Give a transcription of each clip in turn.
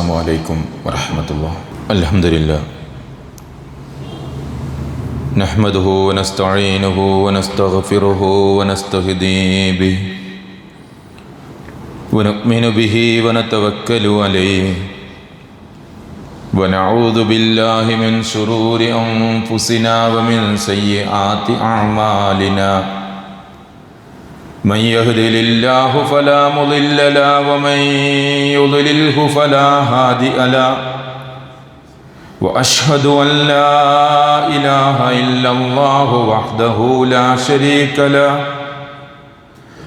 السلام عليكم ورحمة الله. الحمد لله نحمده ونستعينه ونستغفره ونستهدي به ونؤمن به ونتوكل عليه ونعوذ بالله من شرور أنفسنا ومن سيئات أعمالنا من يهده الله فلا مضل له ومن يضلله فلا هادي له وأشهد أن لا إله إلا الله وحده لا شريك له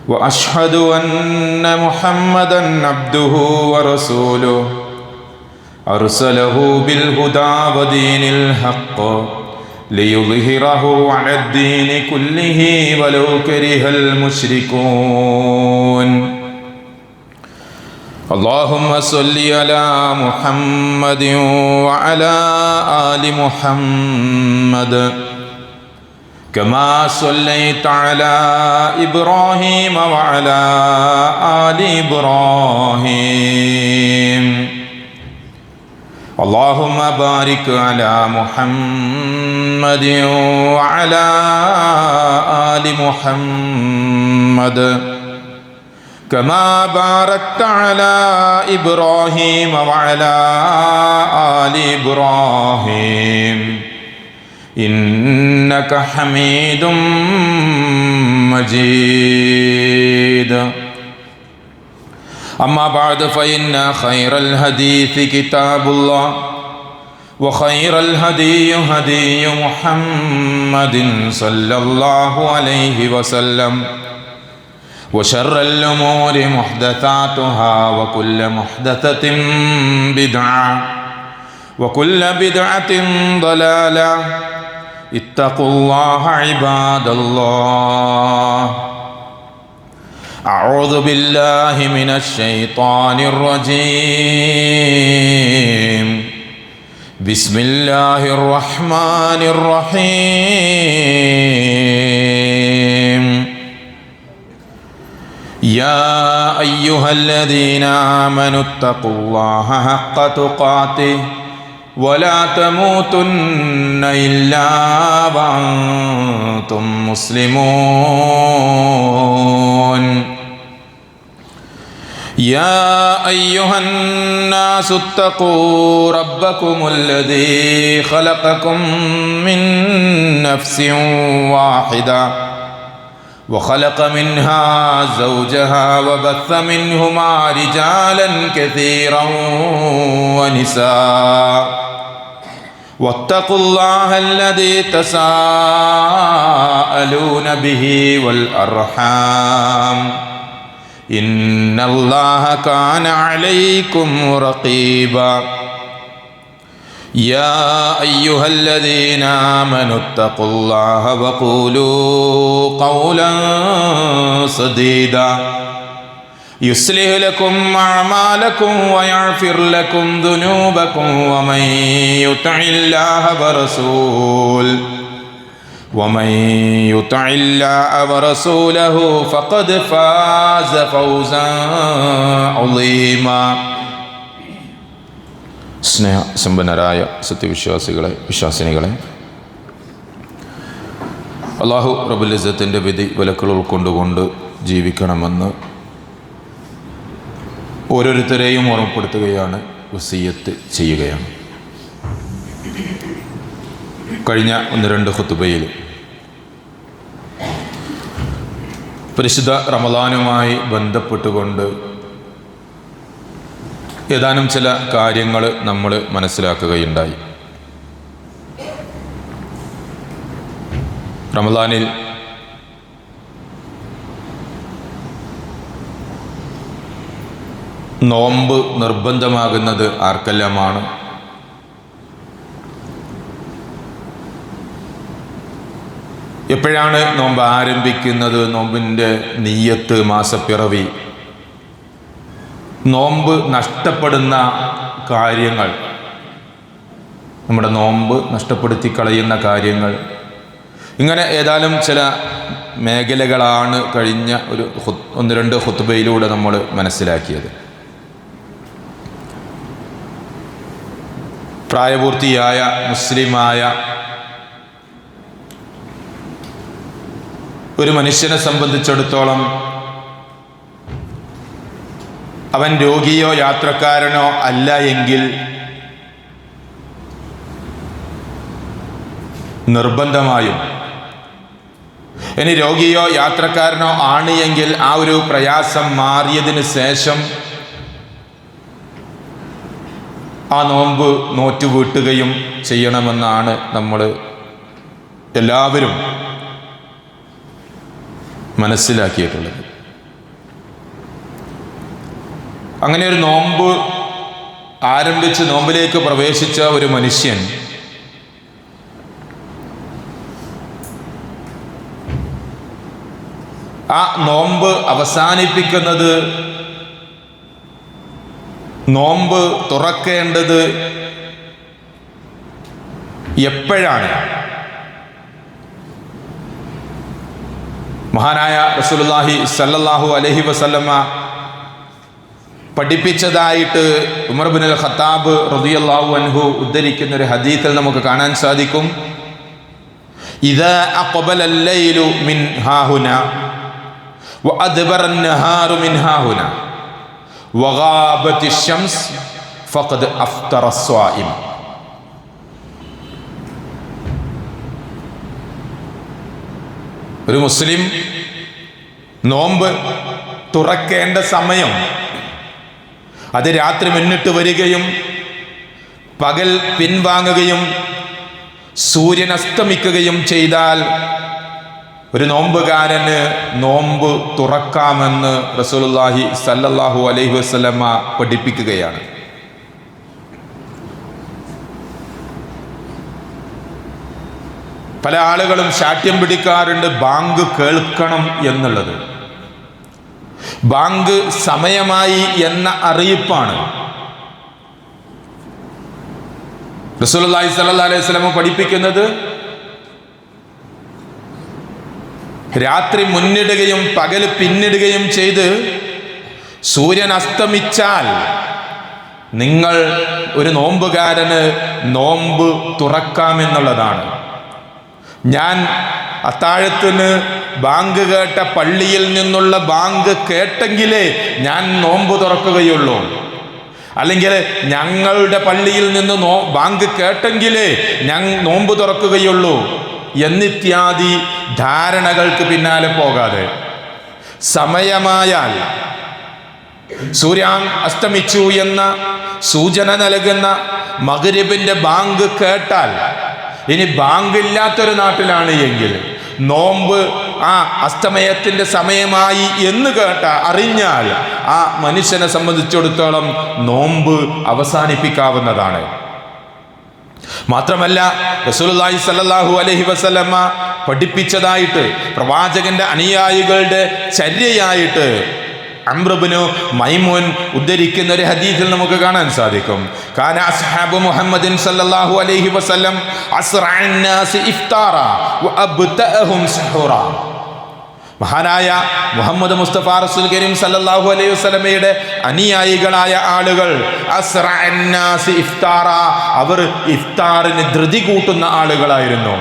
وأشهد أن محمدا عبده ورسوله أرسله بالهدى ودين الحق ليظهره على الدين كله ولو كره المشركون. اللهم صل على محمد وعلى آل محمد كما صليت على إبراهيم وعلى آل إبراهيم. اللهم بارك على محمد وعلى آل محمد كما باركت على إبراهيم وعلى آل إبراهيم إنك حميد مجيد. أما بعد فإن خير الحديث كتاب الله وخير الهدي هدي محمد صلى الله عليه وسلم وشر الأمور محدثاتها وكل محدثة بدعة وكل بدعة ضلالة. اتقوا الله عباد الله. أعوذ بالله من الشيطان الرجيم. بسم الله الرحمن الرحيم. يا أيها الذين آمنوا اتقوا الله حق تقاته ولا تموتن إلا وأنتم مسلمون. يا أيها الناس اتقوا ربكم الذي خلقكم من نفس واحدة وخلق منها زوجها وبث منهما رجالا كثيرا ونساء واتقوا الله الذي تساءلون به والأرحام إن الله كان عليكم رقيبا. يا أيها الذين آمنوا اتقوا الله وقولوا قولا سديدا يصلح لكم أعمالكم ويغفر لكم ذنوبكم ومن يطع الله ورسوله فقد فاز فوزا عظيما. സ്നേഹസമ്പന്നരായ സത്യവിശ്വാസികളെ, വിശ്വാസിനികളെ, അല്ലാഹു റബ്ബുൽ ഇസ്സത്തിൻ്റെ വിധി വിലക്കുകൾ ഉൾക്കൊണ്ടുകൊണ്ട് ജീവിക്കണമെന്ന് ഓരോരുത്തരെയും ഓർമ്മപ്പെടുത്തുകയാണ്, വസിയ്യത്ത് ചെയ്യുകയാണ്. കഴിഞ്ഞ 1-2 ഖുതുബയിൽ പരിശുദ്ധ റമളാനുമായി ബന്ധപ്പെട്ടുകൊണ്ട് ഏതാനും ചില കാര്യങ്ങൾ നമ്മൾ മനസ്സിലാക്കുകയുണ്ടായി. റമളാനിൽ നോമ്പ് നിർബന്ധമാകുന്നത് ആർക്കെല്ലാമാണ്? എപ്പോഴാണ് നോമ്പ് ആരംഭിക്കുന്നത്? നോമ്പിൻ്റെ നിയ്യത്ത്, മാസപ്പിറവി, നോമ്പ് നഷ്ടപ്പെടുന്ന കാര്യങ്ങൾ, നമ്മുടെ നോമ്പ് നഷ്ടപ്പെടുത്തി കളയുന്ന കാര്യങ്ങൾ, ഇങ്ങനെ ഏതാനും ചില മേഖലകളാണ് കഴിഞ്ഞ 1-2 ഖുതുബയിലൂടെ നമ്മൾ മനസ്സിലാക്കിയത്. പ്രായപൂർത്തിയായ മുസ്ലിമായ ഒരു മനുഷ്യനെ സംബന്ധിച്ചിടത്തോളം അവൻ രോഗിയോ യാത്രക്കാരനോ അല്ല എങ്കിൽ നിർബന്ധമായും, ഇനി രോഗിയോ യാത്രക്കാരനോ ആണ് എങ്കിൽ ആ ഒരു പ്രയാസം മാറിയതിന് ശേഷം ആ നോമ്പ് നോറ്റുവീട്ടുകയും ചെയ്യണമെന്നാണ് നമ്മൾ എല്ലാവരും മനസ്സിലാക്കിയിട്ടുള്ളത്. അങ്ങനെ ഒരു നോമ്പ് ആരംഭിച്ച് നോമ്പിലേക്ക് പ്രവേശിച്ച ഒരു മനുഷ്യൻ ആ നോമ്പ് അവസാനിപ്പിക്കുന്നത്, നോമ്പ് തുറക്കേണ്ടത് എപ്പോഴാണ്? മഹാനായ റസൂലുള്ളാഹി സല്ലല്ലാഹു അലൈഹി വസല്ലമ പഠിപ്പിച്ചതായിട്ട് ഉമർ ഇബ്നുൽ ഖത്താബ് റളിയല്ലാഹു അൻഹു ഉദ്ധരിക്കുന്ന ഒരു ഹദീസിൽ നമുക്ക് കാണാൻ സാധിക്കും. ഇദാ അഖബല അൽ-ലൈലു മിൻ ഹാഹുന വഅദ്ബറ അൻ-നഹാറു മിൻ ഹാഹുന വഗാബത്തി ശംസ് ഫഖദ് അഫ്തറ സ്വായിം. ഒരു മുസ്ലിം നോമ്പ് തുറക്കേണ്ട സമയം അത് രാത്രി മുന്നിട്ട് വരികയും പകൽ പിൻവാങ്ങുകയും സൂര്യൻ അസ്തമിക്കുകയും ചെയ്താൽ ഒരു നോമ്പുകാരന് നോമ്പ് തുറക്കാമെന്ന് റസൂലുള്ളാഹി സല്ലല്ലാഹു അലൈഹി വസല്ലമ പഠിപ്പിക്കുകയാണ്. പല ആളുകളും ശാഠ്യം പിടിക്കാറുണ്ട് ബാങ്ക് കേൾക്കണം എന്നുള്ളത്. ബാങ്ക് സമയമായി എന്ന അറിയിപ്പാണ്. റസൂലുള്ളാഹി സ്വല്ലല്ലാഹു അലൈഹി വസല്ലം പഠിപ്പിക്കുന്നത് രാത്രി മുന്നിടുകയും പകൽ പിന്നിടുകയും ചെയ്ത് സൂര്യൻ അസ്തമിച്ചാൽ നിങ്ങൾ ഒരു നോമ്പുകാരന് നോമ്പ് തുറക്കാമെന്നുള്ളതാണ്. ഞാൻ അത്താഴത്തിന് ബാങ്ക് കേട്ട പള്ളിയിൽ നിന്നുള്ള ബാങ്ക് കേട്ടെങ്കിലേ ഞാൻ നോമ്പ് തുറക്കുകയുള്ളൂ, അല്ലെങ്കിൽ ഞങ്ങളുടെ പള്ളിയിൽ നിന്ന് ബാങ്ക് കേട്ടെങ്കിലേ ഞാൻ നോമ്പ് തുറക്കുകയുള്ളൂ എന്നിത്യാദി ധാരണകൾക്ക് പിന്നാലെ പോകാതെ സമയമായാൽ സൂര്യൻ അസ്തമിച്ചു എന്ന സൂചന നൽകുന്ന മഗ്രിബിന്റെ ബാങ്ക് കേട്ടാൽ, ഇനി ബാങ്ക് ഇല്ലാത്തൊരു നാട്ടിലാണ് എങ്കിൽ നോമ്പ് ആ അസ്തമയത്തിന്റെ സമയമായി എന്ന് അറിഞ്ഞാൽ ആ മനുഷ്യനെ സംബന്ധിച്ചിടത്തോളം നോമ്പ് അവസാനിപ്പിക്കാവുന്നതാണ്. മാത്രമല്ല റസൂലുള്ളാഹി സ്വല്ലല്ലാഹു അലൈഹി വസല്ലമ പഠിപ്പിച്ചതായിട്ട് പ്രവാചകന്റെ അനുയായികളുടെ ചര്യയായിട്ട് അംർ ഇബ്നു മൈമൂൻ ഉദ്ധരിക്കുന്ന ഒരു ഹദീസിൽ നമുക്ക് കാണാൻ സാധിക്കും. കാന അസ്ഹാബു മുഹമ്മദിൻ സല്ലല്ലാഹു അലൈഹി വസല്ലം അസ്റഅൻ നാസി ഇഫ്താറ വഅബ്തഅഹും സുഹൂറ. മഹാനായ മുഹമ്മദ് മുസ്തഫ റസൂൽ കരീം സല്ലല്ലാഹു അലൈഹി വസല്ലമയുടെ അനുയായികളായ ആളുകൾ അസ്റഅൻ നാസി ഇഫ്താറ, അവർ ഇഫ്താറിന് ധൃതി കൂട്ടുന്ന ആളുകളായിരുന്നു.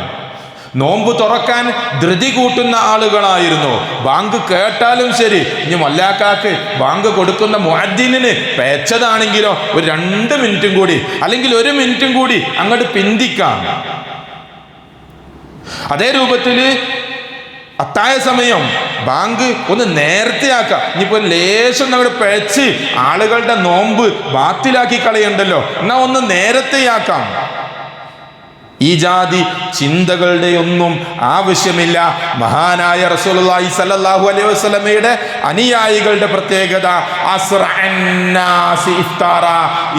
നോമ്പ് തുറക്കാൻ ധൃതി കൂട്ടുന്ന ആളുകളായിരുന്നു. ബാങ്ക് കേട്ടാലും ശരി, ഇനി മൊല്ലാക്കാക്ക് ബാങ്ക് കൊടുക്കുന്ന മുഅദ്ദിനിന് പേച്ചതാണെങ്കിലോ ഒരു 2 മിനിറ്റും കൂടി അല്ലെങ്കിൽ 1 മിനിറ്റും കൂടി അങ്ങോട്ട് പിന്തിക്കാം. അതേ രൂപത്തിൽ അത്താഴ സമയം ബാങ്ക് ഒന്ന് നേരത്തെ ആക്കാം. ഇനിയിപ്പോ ലേശം അങ്ങോട്ട് പിഴച്ച് ആളുകളുടെ നോമ്പ് ബാത്തിലാക്കി കളയണ്ടല്ലോ, എന്നാ ഒന്ന് നേരത്തെയാക്കാം. ഈ ജാതി ചിന്തകളുടെ ഒന്നും ആവശ്യമില്ല. മഹാനായ റസൂലുള്ളാഹി സ്വല്ലല്ലാഹു അലൈഹി വസല്ലമയുടെ അനുയായികളുടെ പ്രത്യേകത അസ്റഅൻ നാസി ഇഫ്താറ,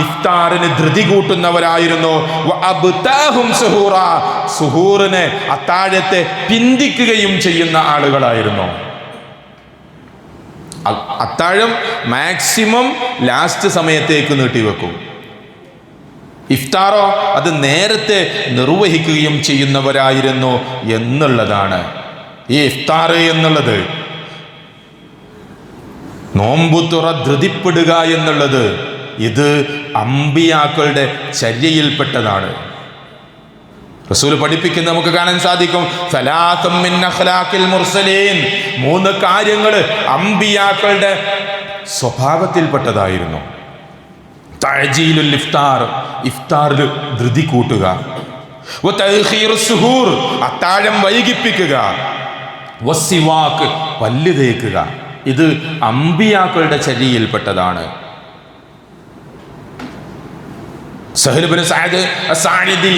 ഇഫ്താറിന് ധൃതി കൂട്ടുന്നവരായിരുന്നു. വഅബ്തഅഹും സുഹൂറ, സുഹൂറിനെ അത്താഴത്തെ പിന്തിക്കുകയും ചെയ്യുന്ന ആളുകളായിരുന്നു. അത്താഴം മാക്സിമം ലാസ്റ്റ് സമയത്തേക്ക് നീട്ടിവെക്കും. ഇഫ്താറോ അത് നേരത്തെ നിർവഹിക്കുകയും ചെയ്യുന്നവരായിരുന്നു എന്നുള്ളതാണ്. ഈ ഇഫ്താർ എന്നുള്ളത്, നോമ്പുതുറ ധൃതിപ്പെടുക എന്നുള്ളത് ഇത് അമ്പിയാക്കളുടെ ചര്യയിൽപ്പെട്ടതാണ്. റസൂൽ പഠിപ്പിക്കുന്നത് നമുക്ക് കാണാൻ സാധിക്കും. സലാത്തും മിൻ അഖ്ലാഖിൽ മുർസലീൻ, 3 കാര്യങ്ങൾ അമ്പിയാക്കളുടെ സ്വഭാവത്തിൽപ്പെട്ടതായിരുന്നു. തഅജീലുൽ ഇഫ്താർ, ഇഫ്താറിൽ ധൃതി കൂട്ടുക. വതഅഖീറുസ് സുഹൂർ, അത്താഴം വൈകിപ്പിക്കുക. വസ്സിവാക്ക്, പല്ല് തേക്കുക. ഇത് അമ്പിയാക്കളുടെ ചര്യയിൽപ്പെട്ടതാണ്. സഹൽ ഇബ്നു സഅദ് അസ്സാഇദി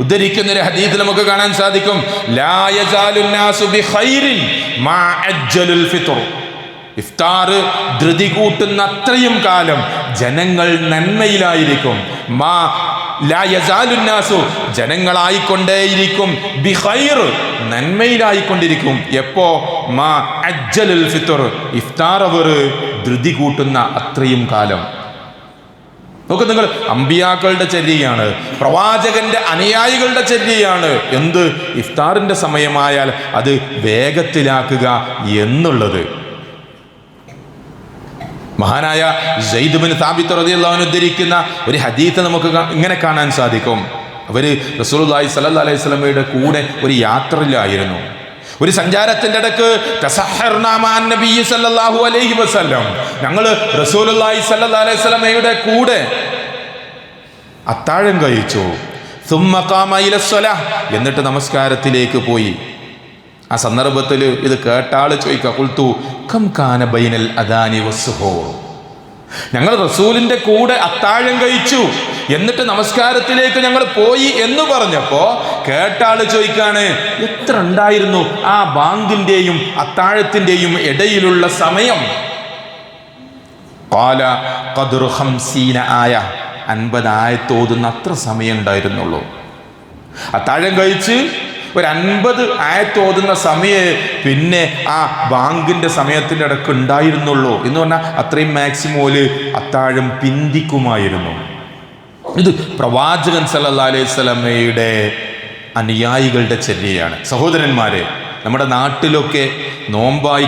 ഉദ്ധരിക്കുന്ന ഒരു ഹദീസിൽ നമുക്ക് കാണാൻ സാധിക്കും. ലാ യസാലുൻ നാസു ബിഖൈറിൻ മാ അജ്ജലുൽ ഫിത്ർ, ഇഫ്താർ ധൃതി കൂട്ടുന്ന അത്രയും കാലം ജനങ്ങൾ നന്മയിലായിരിക്കും. മാ ലാ യസാലുൻ നാസു, ജനങ്ങളായിക്കൊണ്ടേയിരിക്കും. ബിഖൈർ, നന്മയിലായിക്കൊണ്ടിരിക്കും. എപ്പോ? മാ അജ്ജലുൽ ഫിത്ർ, ഇഫ്താർ അവർ ധൃതി കൂട്ടുന്ന അത്രയും കാലം. നോക്ക് നിങ്ങൾ, അമ്പിയാക്കളുടെ ചര്യയാണ്, പ്രവാചകന്റെ അനുയായികളുടെ ചര്യയാണ് എന്ത്? ഇഫ്താറിന്റെ സമയമായാൽ അത് വേഗത്തിലാക്കുക എന്നുള്ളത്. മഹാനായ സയ്യിദ് ബിൻ സാബിത്ത് റളിയല്ലാഹു അൻഹു ഉദ്ധരിക്കുന്ന ഒരു ഹദീസ് നമുക്ക് ഇങ്ങനെ കാണാൻ സാധിക്കും. അവര് റസൂലുള്ളാഹി സ്വല്ലല്ലാഹു അലൈഹി വസല്ലമയുടെ കൂടെ ഒരു യാത്രയിലായിരുന്നു. ഒരു സഞ്ചാരത്തിന്റെ ഇടക്ക് ഞങ്ങൾ റസൂലുള്ളാഹി സ്വല്ലല്ലാഹു അലൈഹി വസല്ലമയുടെ കൂടെ അത്താഴം കഴിച്ചു. എന്നിട്ട് നമസ്കാരത്തിലേക്ക് പോയി. ആ സന്ദർഭത്തിൽ ഇത് കേട്ട ആള് ചോദിക്കുക, ഖുൽതു കം കാന ബൈനൽ അദാനി വസ്സുഹൂർ, ഞങ്ങൾ റസൂലിന്റെ കൂടെ അത്താഴം കഴിച്ചു, എന്നിട്ട് നമസ്കാരത്തിലേക്ക് ഞങ്ങൾ പോയി എന്ന് പറഞ്ഞപ്പോ കേട്ടാള് ചോദിക്കാണ്, എത്ര ഉണ്ടായിരുന്നു ആ ബാങ്കിന്റെയും അത്താഴത്തിന്റെയും ഇടയിലുള്ള സമയം? ഖാല ഖദ്റു 50 ആയ, 50 ആയത്ത് ഓതുന്ന അത്ര സമയം ഉണ്ടായിരുന്നുള്ളൂ. അത്താഴം കഴിച്ച് ഒരു 50 ആയത്ത് ഓതുന്ന സമയേ പിന്നെ ആ ബാങ്കിന്റെ സമയത്തിന്റെ ഇടക്ക് ഉണ്ടായിരുന്നുള്ളൂ എന്ന് പറഞ്ഞാൽ അത്രയും മാക്സിമോല് അത്താഴം പിന്തിക്കുമായിരുന്നു. ഇത് പ്രവാചകൻ സല്ലല്ലാഹു അലൈഹി വസല്ലമയുടെ അനുയായികളുടെ ചര്യയാണ്. സഹോദരന്മാരെ, നമ്മുടെ നാട്ടിലൊക്കെ നോമ്പായി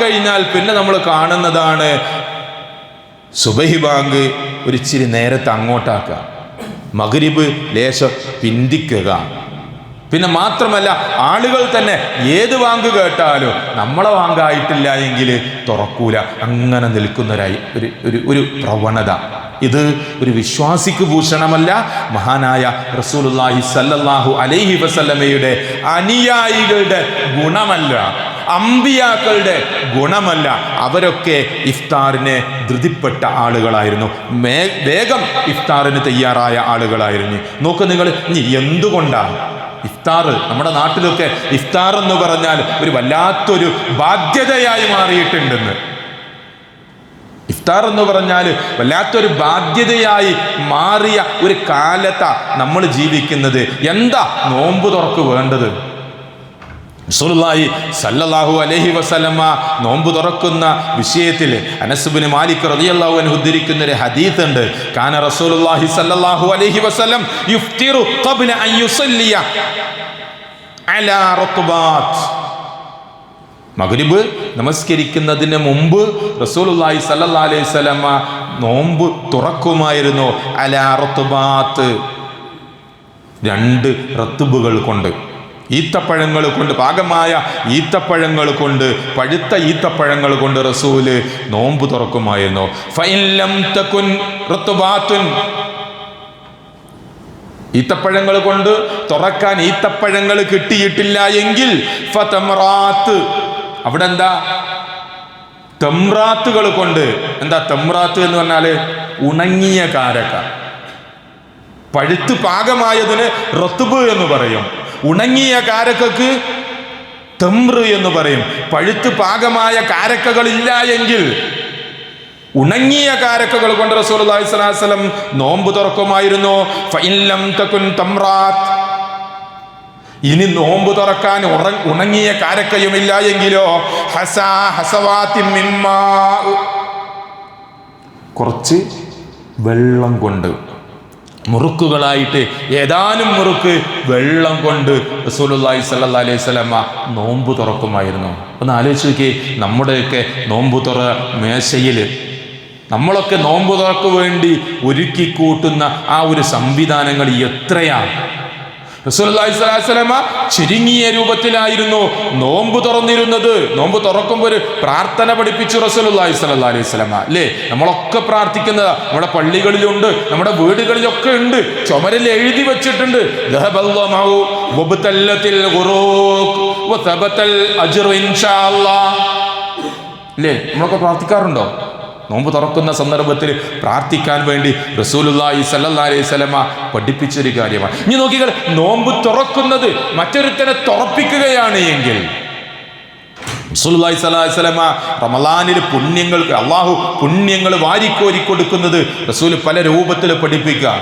കഴിഞ്ഞാൽ പിന്നെ നമ്മൾ കാണുന്നതാണ് സുബഹി ബാങ്ക് ഒരിച്ചിരി നേരത്തെ അങ്ങോട്ടാക്കുക, മഗ്രിബ് ലേശം പിന്തിക്കുക. പിന്നെ മാത്രമല്ല, ആളുകൾ തന്നെ ഏത് ബാങ്ക് കേട്ടാലും നമ്മളെ ബാങ്കായിട്ടില്ല എങ്കിൽ തുറക്കൂല, അങ്ങനെ നിൽക്കുന്നൊരായി ഒരു പ്രവണത. ഇത് ഒരു വിശ്വാസിക്ക് ഭൂഷണമല്ല, മഹാനായ റസൂലുള്ളാഹി സ്വല്ലല്ലാഹു അലൈഹി വസല്ലമയുടെ അനുയായികളുടെ ഗുണമല്ല, അമ്പിയാക്കളുടെ ഗുണമല്ല. അവരൊക്കെ ഇഫ്താറിനെ ധൃതിപ്പെട്ട ആളുകളായിരുന്നു, വേഗം ഇഫ്താറിന് തയ്യാറായ ആളുകളായിരുന്നു. നോക്ക് നിങ്ങൾ, ഇനി എന്തുകൊണ്ടാണ് ഇഫ്താർ നമ്മുടെ നാട്ടിലൊക്കെ ഇഫ്താർ എന്ന് പറഞ്ഞാൽ ഒരു വല്ലാത്തൊരു ബാധ്യതയായി മാറിയിട്ടുണ്ടെന്ന്? ഇഫ്താർ എന്ന് പറഞ്ഞാൽ വല്ലാത്തൊരു ബാധ്യതയായി മാറിയ ഒരു കാലത്താ നമ്മൾ ജീവിക്കുന്നത്. എന്താ നോമ്പ് തുറക്ക് വേണ്ടത്? റസൂലുള്ളാഹി സല്ലല്ലാഹു അലൈഹി വസല്ലമ നോമ്പ് തുറക്കുന്ന വിഷയത്തിൽ അനസ് ഇബ്നു മാലിക് റളിയല്ലാഹു അൻഹു ഉദ്ധരിക്കുന്ന ഒരു ഹദീസ് ഉണ്ട്. കാന റസൂലുള്ളാഹി സല്ലല്ലാഹു അലൈഹി വസല്ലം യുഫ്തിറു ഖബ്ല അൻ യുസല്ലിയ അലാ റുത്ബാത്ത്. മഗ്രിബ് നമസ്കരിക്കുന്നതിന് മുമ്പ് റസൂലുള്ളാഹി സല്ലല്ലാഹു അലൈഹി വസല്ലമ നോമ്പ് തുറക്കുമായിരുന്നു. അലാ റുത്ബാത്ത്, 2 റത്തുബുകൾ കൊണ്ട്, ഈത്തപ്പഴങ്ങൾ കൊണ്ട്, പാകമായ ഈത്തപ്പഴങ്ങൾ കൊണ്ട്, പഴുത്ത ഈത്തപ്പഴങ്ങൾ കൊണ്ട് റസൂല് നോമ്പ് തുറക്കുമായിരുന്നു. ഫഇൻ ലം തകുൻ റുത്ബാത്തുൻ, ഈത്തപ്പഴങ്ങൾ കൊണ്ട് തുറക്കാൻ ഈത്തപ്പഴങ്ങൾ കിട്ടിയിട്ടില്ല എങ്കിൽ ഫതംറാത്ത്, അവിടെ എന്താ? തംറാത്തുകൾ കൊണ്ട്. എന്താ തംറാത്ത് എന്ന് പറഞ്ഞാല്? ഉണങ്ങിയ കാരക്ക. പഴുത്ത് പാകമായതിന് റത്തുബ് എന്ന് പറയും, ഉണങ്ങിയ കാരക്കക്ക് തംറ് എന്ന് പറയും. പഴുത്ത് പാകമായ കാരക്കകളില്ല എങ്കിൽ ഉണങ്ങിയ കാരക്കകൾ കൊണ്ട് റസൂലുള്ളാഹി സ്വല്ലല്ലാഹു അലൈഹി വസല്ലം നോമ്പ് തുറക്കുമായിരുന്നു. ഫഇൻ ലം തകുൻ തംറാത്ത്, ഇനി നോമ്പ് തുറക്കാൻ ഉണങ്ങിയ കാരക്കയുമില്ല എങ്കിലോ ഹസവാതി മിമ്മാ, കുറച്ച് വെള്ളം കൊണ്ട്, മുറുക്കുകളായിട്ട് ഏതാനും മുറുക്ക് വെള്ളം കൊണ്ട് റസൂലുള്ളാഹി സ്വല്ലല്ലാഹു അലൈഹി വസല്ലം നോമ്പ് തുറക്കുമായിരുന്നു. ഒന്ന് ആലോചിച്ച് നോക്കിയേ, നമ്മുടെയൊക്കെ നോമ്പ് തുറ മേശയിൽ നമ്മളൊക്കെ നോമ്പ് തുറക്ക് വേണ്ടി ഒരുക്കി കൂട്ടുന്ന ആ ഒരു സംവിധാനങ്ങൾ എത്രയാണ്. റസൂലുള്ളാഹി സ്വല്ലല്ലാഹു അലൈഹി വസല്ലമ ചുരുങ്ങിയ രൂപത്തിലായിരുന്നു നോമ്പ് തുറന്നിരുന്നത്. നോമ്പ് തുറക്കുമ്പോൾ ഒരു പ്രാർത്ഥന പഠിപ്പിച്ചു റസൂലുള്ളാഹി സ്വല്ലല്ലാഹു അലൈഹി വസല്ലമ, അല്ലേ? നമ്മളൊക്കെ പ്രാർത്ഥിക്കുന്നത് നമ്മുടെ പള്ളികളിലുണ്ട്, നമ്മുടെ വീടുകളിലൊക്കെ ഉണ്ട്, ചുമരിൽ എഴുതി വെച്ചിട്ടുണ്ട്. അല്ലേ? നമ്മളൊക്കെ പ്രാർത്ഥിക്കാറുണ്ടോ? നോമ്പ് തുറക്കുന്ന സന്ദർഭത്തിൽ പ്രാർത്ഥിക്കാൻ വേണ്ടി റസൂലുള്ളാഹി സ്വല്ലല്ലാഹു അലൈഹി വസല്ലമ പഠിപ്പിച്ചൊരു കാര്യമാണ്. ഇനി നോക്കിയാൽ നോമ്പ് തുറക്കുന്നത് മറ്റൊരുത്തനെ തുറപ്പിക്കുകയാണ് എങ്കിൽ റസൂലുള്ളാഹി സ്വല്ലല്ലാഹു അലൈഹി വസല്ലമ റമളാനിൽ പുണ്യങ്ങൾക്ക് അള്ളാഹു പുണ്യങ്ങൾ വാരിക്കോരി കൊടുക്കുന്നത് റസൂൽ പല രൂപത്തിൽ പഠിപ്പിക്കുക.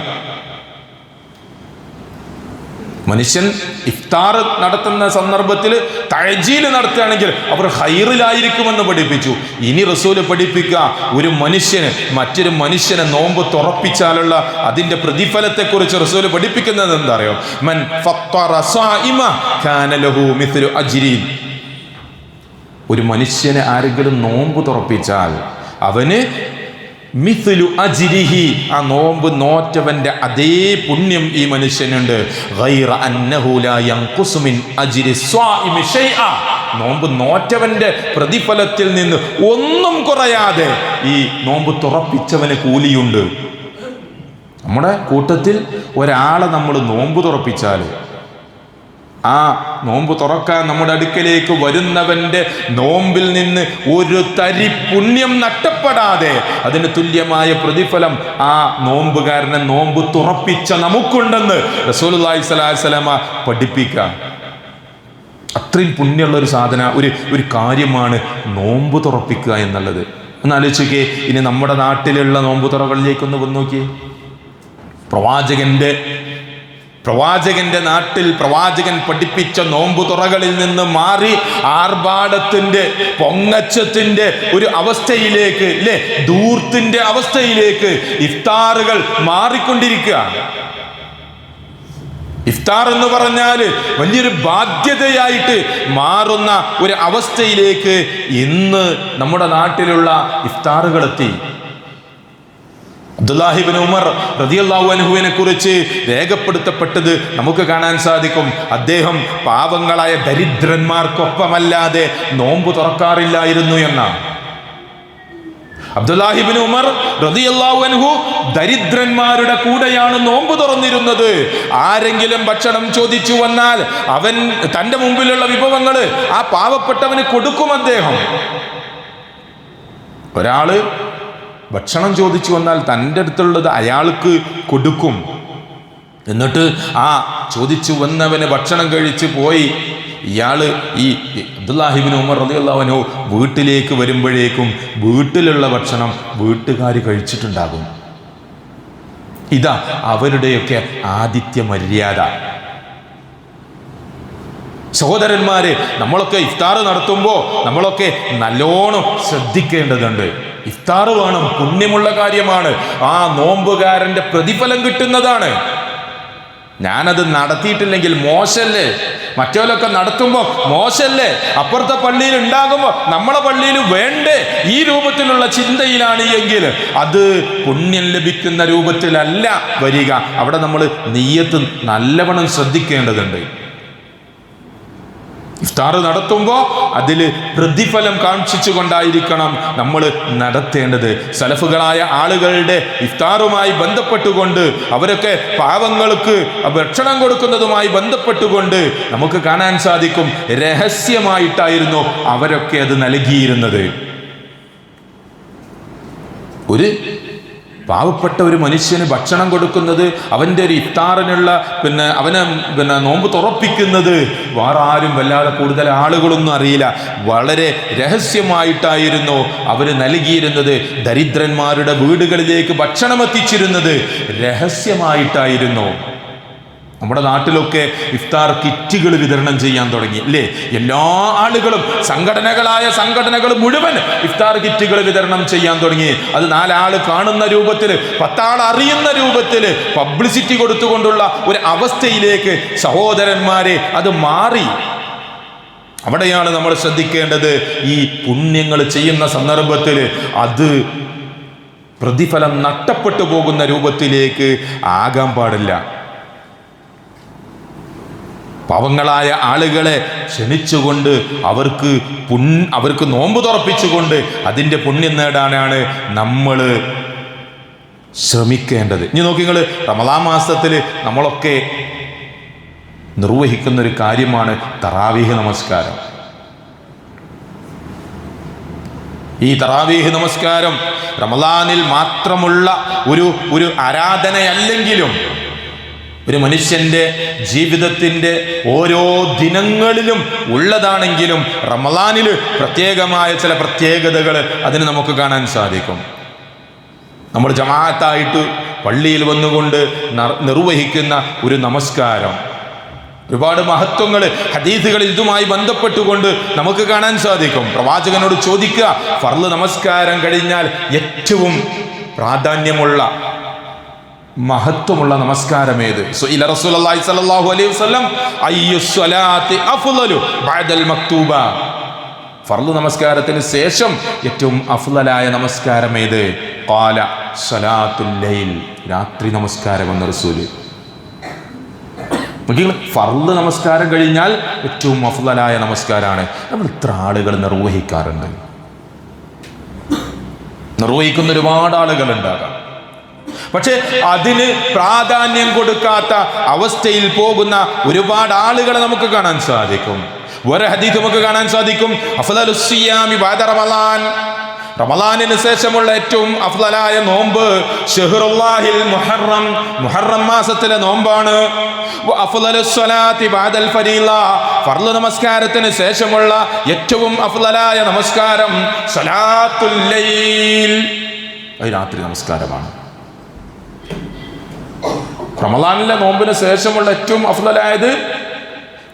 മനുഷ്യൻ ഇഫ്താർ നടത്തുന്ന സന്ദർഭത്തിൽ തഅജീൽ നടത്തുകയാണെങ്കിൽ അവർ ഖൈറിലായിരിക്കുമെന്ന് പഠിപ്പിച്ചു. ഇനി റസൂൽ പഠിപ്പിക്കുക, ഒരു മനുഷ്യന് മറ്റൊരു മനുഷ്യനെ നോമ്പ് തുറപ്പിച്ചാലുള്ള അതിന്റെ പ്രതിഫലത്തെക്കുറിച്ച് റസൂൽ പഠിപ്പിക്കുന്നത് എന്താ അറിയോ? മൻ ഫത്തറ സായിമ കാന ലഹു മിസ്ലു അജ്രി. ഒരു മനുഷ്യനെ ആരെങ്കിലും നോമ്പ് തുറപ്പിച്ചാൽ അവന് മിസ്ലു അജ്രിഹി, ആ നോമ്പ് നോറ്റവന്റെ അതേ പുണ്യം ഈ മനുഷ്യനുണ്ട്. ഗൈറ അന്നഹു ലാ യൻഖുസു മിൻ അജ്രി സ്വാഇമി ശൈഅ. നോമ്പ് നോറ്റവന്റെ പ്രതിഫലത്തിൽ നിന്ന് ഒന്നും കുറയാതെ ഈ നോമ്പ് തുറപ്പിച്ചവന് കൂലിയുണ്ട്. നമ്മുടെ കൂട്ടത്തിൽ ഒരാളെ നമ്മൾ നോമ്പ് തുറപ്പിച്ചാൽ ആ നോമ്പ് തുറക്കാൻ നമ്മുടെ അടുക്കലേക്ക് വരുന്നവന്റെ നോമ്പിൽ നിന്ന് ഒരു തരി പുണ്യം നഷ്ടപ്പെടാതെ അതിന് തുല്യമായ പ്രതിഫലം ആ നോമ്പുകാരനെ നോമ്പ് തുറപ്പിച്ച നമുക്കുണ്ടെന്ന് റസൂലുള്ളാഹി സ്വല്ലല്ലാഹു അലൈഹി വസല്ലമ പഠിപ്പിക്കുക. അത്രയും പുണ്യമുള്ള ഒരു സാധന ഒരു കാര്യമാണ് നോമ്പ് തുറപ്പിക്കുക എന്നുള്ളത്. ഒന്ന് ആലോചിക്കേ. ഇനി നമ്മുടെ നാട്ടിലുള്ള നോമ്പ് തുറകളിലേക്കൊന്ന് വന്ന് നോക്കിയേ. പ്രവാചകന്റെ നാട്ടിൽ പ്രവാചകൻ പഠിപ്പിച്ച നോമ്പു തുറകളിൽ നിന്ന് മാറി ആർഭാടത്തിന്റെ പൊങ്ങച്ചത്തിന്റെ ഒരു അവസ്ഥയിലേക്ക്, അല്ലേ, ധൂർത്തിന്റെ അവസ്ഥയിലേക്ക് ഇഫ്താറുകൾ മാറിക്കൊണ്ടിരിക്കുക. ഇഫ്താർ എന്ന് പറഞ്ഞാൽ വലിയൊരു ബാധ്യതയായിട്ട് മാറുന്ന ഒരു അവസ്ഥയിലേക്ക് ഇന്ന് നമ്മുടെ നാട്ടിലുള്ള ഇഫ്താറുകളെത്തി. അബ്ദുല്ലാഹി ഇബ്നു ഉമർ റളിയല്ലാഹു അൻഹുവിനെ കുറിച്ച് രേഖപ്പെടുത്തപ്പെട്ടത് നമുക്ക് കാണാൻ സാധിക്കും. അദ്ദേഹം പാവങ്ങളായ ദരിദ്രന്മാർക്കൊപ്പമല്ലാതെ നോമ്പ് തുറക്കാറില്ലായിരുന്നു എന്നാണ്. അബ്ദുല്ലാഹി ഇബ്നു ഉമർ റളിയല്ലാഹു അൻഹു ദരിദ്രന്മാരുടെ കൂടെയാണ് നോമ്പ് തുറന്നിരുന്നത്. ആരെങ്കിലും ഭക്ഷണം ചോദിച്ചു വന്നാൽ അവൻ തൻ്റെ മുമ്പിലുള്ള വിഭവങ്ങൾ ആ പാവപ്പെട്ടവന് കൊടുക്കും. അദ്ദേഹം ഒരാള് ഭക്ഷണം ചോദിച്ചു വന്നാൽ തൻ്റെ അടുത്തുള്ളത് അയാൾക്ക് കൊടുക്കും. എന്നിട്ട് ആ ചോദിച്ചു വന്നവന് ഭക്ഷണം കഴിച്ച് പോയി ഇയാള് ഈ അബ്ദുല്ലാഹി ഇബ്നു ഉമർ റളിയല്ലാഹു അൻഹു വീട്ടിലേക്ക് വരുമ്പോഴേക്കും വീട്ടിലുള്ള ഭക്ഷണം വീട്ടുകാർ കഴിച്ചിട്ടുണ്ടാകും. ഇതാ അവരുടെയൊക്കെ ആതിഥ്യ മര്യാദ. സഹോദരന്മാരെ, നമ്മളൊക്കെ ഇഫ്താർ നടത്തുമ്പോൾ നമ്മളൊക്കെ നല്ലോണം ശ്രദ്ധിക്കേണ്ടതുണ്ട്. ഇഫ്താർ വേണം, പുണ്യമുള്ള കാര്യമാണ്, ആ നോമ്പുകാരന്റെ പ്രതിഫലം കിട്ടുന്നതാണ്. ഞാനത് നടത്തിയിട്ടില്ലെങ്കിൽ മോശല്ലേ? മറ്റവരൊക്കെ നടത്തുമ്പോൾ മോശല്ലേ? അപ്പുറത്തെ പള്ളിയിൽ ഉണ്ടാകുമ്പോൾ നമ്മളെ പള്ളിയിൽ വേണ്ടേ? ഈ രൂപത്തിലുള്ള ചിന്തയിലാണ് എങ്കിൽ അത് പുണ്യം ലഭിക്കുന്ന രൂപത്തിലല്ല വരിക. അവിടെ നമ്മൾ നിയ്യത്ത് നല്ലവണ്ണം ശ്രദ്ധിക്കേണ്ടതുണ്ട്. ഇഫ്താർ നടത്തുമ്പോൾ അതിൽ പ്രതിഫലം കാക്ഷിച്ചു കൊണ്ടായിരിക്കണം നമ്മൾ നടത്തേണ്ടത്. സലഫുകളായ ആളുകളുടെ ഇഫ്താറുമായി ബന്ധപ്പെട്ടുകൊണ്ട്, അവരൊക്കെ പാവങ്ങൾക്ക് ഭക്ഷണം കൊടുക്കുന്നതുമായി ബന്ധപ്പെട്ടുകൊണ്ട് നമുക്ക് കാണാൻ സാധിക്കും, രഹസ്യമായിട്ടായിരുന്നു അവരൊക്കെ അത് നൽകിയിരുന്നത്. ഒരു പാവപ്പെട്ട ഒരു മനുഷ്യന് ഭക്ഷണം കൊടുക്കുന്നത്, അവൻ്റെ ഒരു ഇഫ്താറിനുള്ള അവനെ നോമ്പ് തുറപ്പിക്കുന്നത് വേറെ ആരും വല്ലാതെ കൂടുതൽ ആളുകളൊന്നും അറിയില്ല. വളരെ രഹസ്യമായിട്ടായിരുന്നു അവർ നൽകിയിരുന്നത്. ദരിദ്രന്മാരുടെ വീടുകളിലേക്ക് ഭക്ഷണം എത്തിച്ചിരുന്നത് രഹസ്യമായിട്ടായിരുന്നു. നമ്മുടെ നാട്ടിലൊക്കെ ഇഫ്താർ കിറ്റുകൾ വിതരണം ചെയ്യാൻ തുടങ്ങി, അല്ലേ? എല്ലാ ആളുകളും, സംഘടനകൾ മുഴുവൻ ഇഫ്താർ കിറ്റുകൾ വിതരണം ചെയ്യാൻ തുടങ്ങി. അത് 4 ആള് കാണുന്ന രൂപത്തിൽ, 10 ആൾ അറിയുന്ന രൂപത്തിൽ പബ്ലിസിറ്റി കൊടുത്തുകൊണ്ടുള്ള ഒരു അവസ്ഥയിലേക്ക് സഹോദരന്മാരെ അത് മാറി. അവിടെയാണ് നമ്മൾ ശ്രദ്ധിക്കേണ്ടത്. ഈ പുണ്യങ്ങൾ ചെയ്യുന്ന സന്ദർഭത്തിൽ അത് പ്രതിഫലം നഷ്ടപ്പെട്ടു പോകുന്ന രൂപത്തിലേക്ക് ആകാൻ പാടില്ല. പാവങ്ങളായ ആളുകളെ ക്ഷണിച്ചുകൊണ്ട് അവർക്ക് നോമ്പ് തുറപ്പിച്ചുകൊണ്ട് അതിൻ്റെ പുണ്യം നേടാനാണ് നമ്മൾ ശ്രമിക്കേണ്ടത്. ഇനി നോക്കി നിങ്ങൾ, റമദാൻ മാസത്തിൽ നമ്മളൊക്കെ നിർവഹിക്കുന്ന ഒരു കാര്യമാണ് തറാവീഹ് നമസ്കാരം. ഈ തറാവീഹ് നമസ്കാരം റമദാനിൽ മാത്രമുള്ള ഒരു ആരാധനയല്ലെങ്കിലും ഒരു മനുഷ്യന്റെ ജീവിതത്തിന്റെ ഓരോ ദിനങ്ങളിലും ഉള്ളതാണെങ്കിലും റമദാനിൽ പ്രത്യേകമായ ചില പ്രത്യേകതകൾ അതിന് നമുക്ക് കാണാൻ സാധിക്കും. നമ്മൾ ജമാഅത്തായിട്ട് പള്ളിയിൽ വന്നുകൊണ്ട് നിർവഹിക്കുന്ന ഒരു നമസ്കാരം, ഒരുപാട് മഹത്വങ്ങൾ ഹദീസുകളിൽ ഇതുമായി ബന്ധപ്പെട്ടുകൊണ്ട് നമുക്ക് കാണാൻ സാധിക്കും. പ്രവാചകനോട് ചോദിക്കുക, ഫർള് നമസ്കാരം കഴിഞ്ഞാൽ ഏറ്റവും പ്രാധാന്യമുള്ള മഹത്വമുള്ള നമസ്കാരം ഏത്? സുഇല റസൂലുള്ളാഹി സ്വല്ലല്ലാഹു അലൈഹി വസല്ലം അയ്യു സ്വലാത്തി അഫ്ളലു ബഅദൽ മക്തൂബ. ഫർള് നമസ്കാരത്തിന് ശേഷം ഏറ്റവും അഫ്ളലായ നമസ്കാരം ഏത്? ഖാല സ്വലാത്തുൽ ലൈൽ, രാത്രി നമസ്കാരം എന്ന റസൂൽ. ഫർള് നമസ്കാരം കഴിഞ്ഞാൽ ഏറ്റവും അഫ്ളലായ നമസ്കാരമാണ്. നമ്മൾ ഇത്ര ആളുകൾ നിർവഹിക്കാറുണ്ട്. നിർവഹിക്കുന്ന ഒരുപാട് ആളുകൾ ഉണ്ടാകാം. പക്ഷെ അതിന് പ്രാധാന്യം കൊടുക്കാത്ത അവസ്ഥയിൽ പോകുന്ന ഒരുപാട് ആളുകളെ നമുക്ക് കാണാൻ സാധിക്കും. വേറെ ഹദീസ് നമുക്ക് കാണാൻ സാധിക്കും, അഫ്ളലുസ് സിയാമി ബഅദ റമളാൻ, റമളാനിന് ശേഷമുള്ള ഏറ്റവും അഫ്ളലായ നോമ്പ് ഷഹ്റുല്ലാഹിൽ മുഹറം, മുഹറം മാസത്തിലെ നോമ്പാണ്. അഫ്ളലുസ് സ്വലാത്തി ബഅദൽ ഫരീള, ഫർള് നമസ്കാരത്തിന് ശേഷമുള്ള ഏറ്റവും അഫ്ളലായ നമസ്കാരം സ്വലാത്തുൽ ലൈൽ, രാത്രി നമസ്കാരമാണ്. റമളാനിലെ നോമ്പിന് ശേഷമുള്ള ഏറ്റവും അഫ്ളലായത്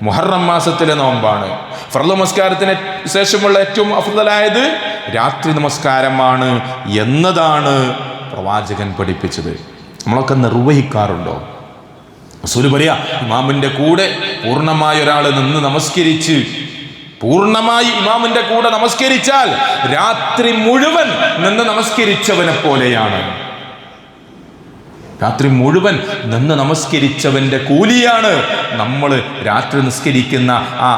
മുഹറം മാസത്തിലെ നോമ്പാണ്. ഫർള് നമസ്കാരത്തിന് ശേഷമുള്ള ഏറ്റവും അഫ്ളലായത് രാത്രി നമസ്കാരമാണ് എന്നതാണ് പ്രവാചകൻ പഠിപ്പിച്ചത്. നമ്മളൊക്കെ നിർവഹിക്കാറുണ്ടോ? റസൂൽ പറയാ, ഇമാമിന്റെ കൂടെ പൂർണ്ണമായ ഒരാൾ നിന്ന് നമസ്കരിച്ച് പൂർണ്ണമായി ഇമാമിന്റെ കൂടെ നമസ്കരിച്ചാൽ രാത്രി മുഴുവൻ നിന്ന് നമസ്കരിച്ചവനെ പോലെയാണ്. രാത്രി മുഴുവൻ നിന്ന് നമസ്കരിച്ചവന്റെ കൂലിയാണ് നമ്മൾ രാത്രി നിസ്കരിക്കുന്ന ആ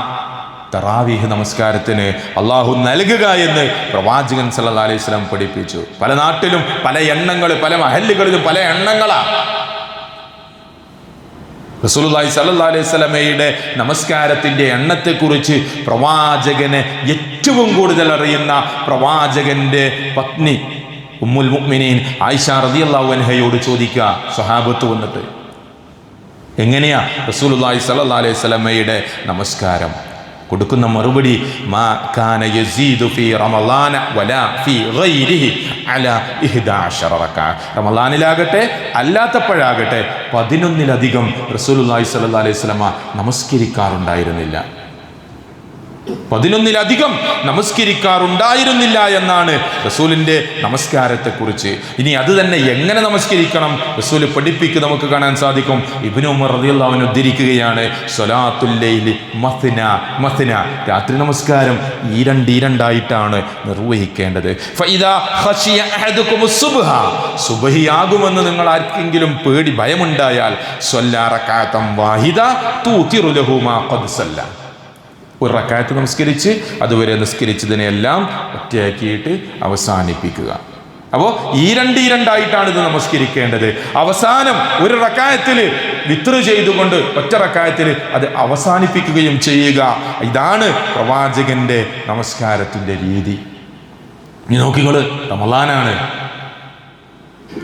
തറാവീഹ് നമസ്കാരത്തിന് അള്ളാഹു നൽകുക എന്ന് പ്രവാചകൻ സല്ലല്ലാഹു അലൈഹി വസല്ലം പഠിപ്പിച്ചു. പല നാട്ടിലും പല എണ്ണങ്ങൾ, പല മഹല്ലുകളിലും പല എണ്ണങ്ങളാണ്. റസൂലുള്ളാഹി സ്വല്ലല്ലാഹു അലൈഹി വസല്ലമയുടെ നമസ്കാരത്തിന്റെ എണ്ണത്തെക്കുറിച്ച് പ്രവാചകനെ ഏറ്റവും കൂടുതൽ അറിയുന്ന പ്രവാചകന്റെ പത്നി ഉമ്മുൽ മുഅ്മിനീൻ ആയിഷ റളിയല്ലാഹു അൻഹയോട് ചോദിക്കുക, സ്വഹാബത്ത് വന്നിട്ട്, എങ്ങനെയാ റസൂലുള്ളാഹി സ്വല്ലല്ലാഹു അലൈഹി വസല്ലമയുടെ നമസ്കാരം? കൊടുക്കുന്ന മറുപടി, മാ കാന യസീദു ഫീ റമളാന വലാ ഫീ ഗൈരിഹി അലാ 11 റകഅ. റമളാനിലാകട്ടെ അല്ലാത്തപ്പോഴാകട്ടെ 11-ലധികം റസൂലുള്ളാഹി സ്വല്ലല്ലാഹു അലൈഹി വസല്ലമ നമസ്കരിക്കാറുണ്ടായിരുന്നില്ല. 11-ലധികം നമസ്കരിക്കാറുണ്ടായിരുന്നില്ല എന്നാണ് റസൂലിന്റെ നമസ്കാരത്തെക്കുറിച്ച്. ഇനി അത് തന്നെ എങ്ങനെ നമസ്കരിക്കണം റസൂൽ പഠിപ്പിക്കുക നമുക്ക് കാണാൻ സാധിക്കും. ഇബ്നു ഉമർ റളിയല്ലാഹു അൻഹു ഉദ്ധരിക്കുകയാണ്, സ്വലാത്തുൽ ലൈലി മസ്ന മസ്ന, രാത്രി നമസ്കാരം ഈരണ്ടായിട്ടാണ് നിർവഹിക്കേണ്ടത്. ഫഇദാ ഖശിയ അഹദുകുമുസ് സുബ്ഹ, സുബ്ഹിയാകുമെന്ന് നിങ്ങൾ ആർക്കെങ്കിലും ഭയമുണ്ടായാൽ സ്വല്ലാ റകഅതൻ വാഹിദ തൂതിറു ലഹു മാ ഖദ് സല്ല, ഒരു റക്അത്ത് നമസ്കരിച്ച് അതുവരെ നിസ്കരിച്ചതിനെല്ലാം ഒറ്റയാക്കിയിട്ട് അവസാനിപ്പിക്കുക. അപ്പോൾ ഈരണ്ടായിട്ടാണ് ഇത് നമസ്കരിക്കേണ്ടത്. അവസാനം ഒരു റക്അത്തിൽ വിത്ർ ചെയ്തുകൊണ്ട് ഒറ്റ റക്അത്തിൽ അത് അവസാനിപ്പിക്കുകയും ചെയ്യുക. ഇതാണ് പ്രവാചകന്റെ നമസ്കാരത്തിന്റെ രീതി. ഇനി നോക്കിക്കോള്, റമളാനാണ്.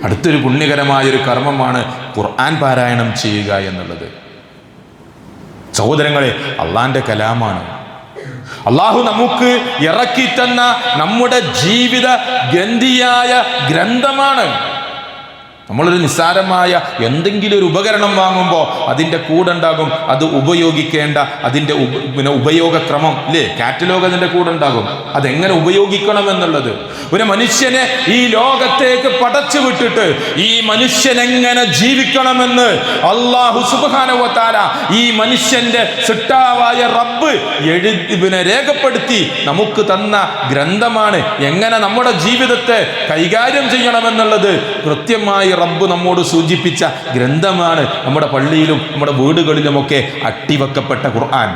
അടുത്തൊരു പുണ്യകരമായൊരു കർമ്മമാണ് ഖുർആൻ പാരായണം ചെയ്യുക എന്നുള്ളത്. സഹോദരങ്ങളെ, അള്ളാന്റെ കലാമാണ്. അള്ളാഹു നമുക്ക് ഇറക്കി തന്ന നമ്മുടെ ജീവിത ഗന്ധിയായ ഗ്രന്ഥമാണ്. നമ്മളൊരു നിസ്സാരമായ എന്തെങ്കിലും ഒരു ഉപകരണം വാങ്ങുമ്പോൾ അതിൻ്റെ കൂടെ ഉണ്ടാകും അത് ഉപയോഗിക്കേണ്ട അതിൻ്റെ ഉപയോഗക്രമം ഇല്ലേ, കാറ്റലോഗ് അതിൻ്റെ കൂടെ ഉണ്ടാകും, അതെങ്ങനെ ഉപയോഗിക്കണം എന്നുള്ളത്. ഒരു മനുഷ്യനെ ഈ ലോകത്തേക്ക് പടച്ചു വിട്ടിട്ട് ഈ മനുഷ്യനെങ്ങനെ ജീവിക്കണമെന്ന് അല്ലാഹു സുബ്ഹാനഹു വ തആല ഈ മനുഷ്യന്റെ സൃഷ്ടാവായ റബ്ബ് രേഖപ്പെടുത്തി നമുക്ക് തന്ന ഗ്രന്ഥമാണ്. എങ്ങനെ നമ്മുടെ ജീവിതത്തെ കൈകാര്യം ചെയ്യണമെന്നുള്ളത് കൃത്യമായി റബ്ബ് നമ്മോട് സൂചിപ്പിച്ച ഗ്രന്ഥമാണ് നമ്മുടെ പള്ളിയിലും നമ്മുടെ വീടുകളിലുമൊക്കെ അട്ടിവെക്കപ്പെട്ട ഖുർആൻ.